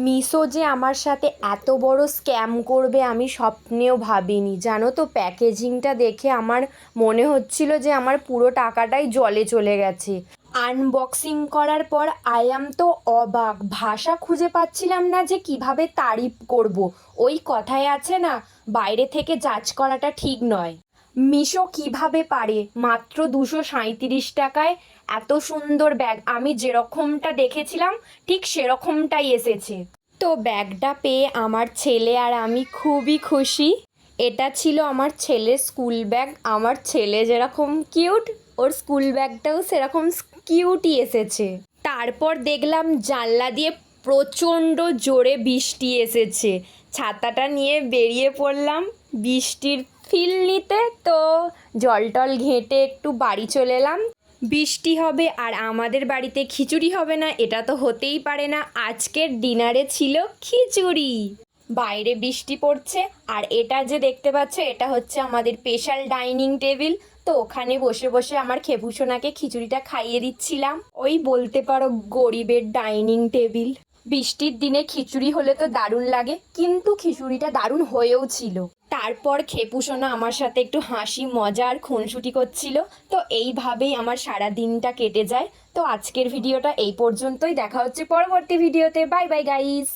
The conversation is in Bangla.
মিশো যে আমার সাথে এত বড় স্ক্যাম করবে আমি স্বপ্নেও ভাবিনি। জানো তো, প্যাকেজিংটা দেখে আমার মনে হচ্ছিল যে আমার পুরো টাকাটাই জলে চলে গেছে। আনবক্সিং করার পর আই অ্যাম তো অবাক, ভাষা খুঁজে পাচ্ছিলাম না যে কিভাবে তারিফ করব। ওই কথায় আছে না, বাইরে থেকে জাজ করাটা ঠিক নয়। মিশো কিভাবে পারে মাত্র 237 টাকায় এত সুন্দর ব্যাগ, আমি যেরকমটা দেখেছিলাম ঠিক সেরকমটাই এসেছে। তো ব্যাগটা পেয়ে আমার ছেলে আর আমি খুবই খুশি। এটা ছিল আমার ছেলের স্কুল ব্যাগ। আমার ছেলে যেরকম কিউট, ওর স্কুল ব্যাগটাও সেরকম কিউটই এসেছে। তারপর দেখলাম জানলা দিয়ে প্রচণ্ড জোরে বৃষ্টি এসেছে। ছাতাটা নিয়ে বেরিয়ে পড়লাম বৃষ্টির ফিল নিতে। তো জল টল ঘেঁটে একটু বাড়ি চলে এলাম। বৃষ্টি হবে আর আমাদের বাড়িতে খিচুড়ি হবে না, এটা তো হতেই পারে না। আজকের ডিনারে ছিল খিচুড়ি। বাইরে বৃষ্টি পড়ছে আর এটা যে দেখতে পাচ্ছ, এটা হচ্ছে আমাদের স্পেশাল ডাইনিং টেবিল। তো ওখানে বসে বসে আমার খেপুসোনাকে খিচুড়িটা খাইয়ে দিচ্ছিলাম। ওই বলতে পারো গরিবের ডাইনিং টেবিল। বৃষ্টির দিনে খিচুড়ি হলে তো দারুণ লাগে, কিন্তু খিচুড়িটা দারুণ হয়েও ছিল। তারপর খেপুসোনা আমার সাথে একটু হাসি মজা আর খুনসুটি করছিল। তো এইভাবেই আমার সারা দিনটা কেটে যায়। তো আজকের ভিডিওটা এই পর্যন্তই, দেখা হচ্ছে পরবর্তী ভিডিওতে। Bye bye guys.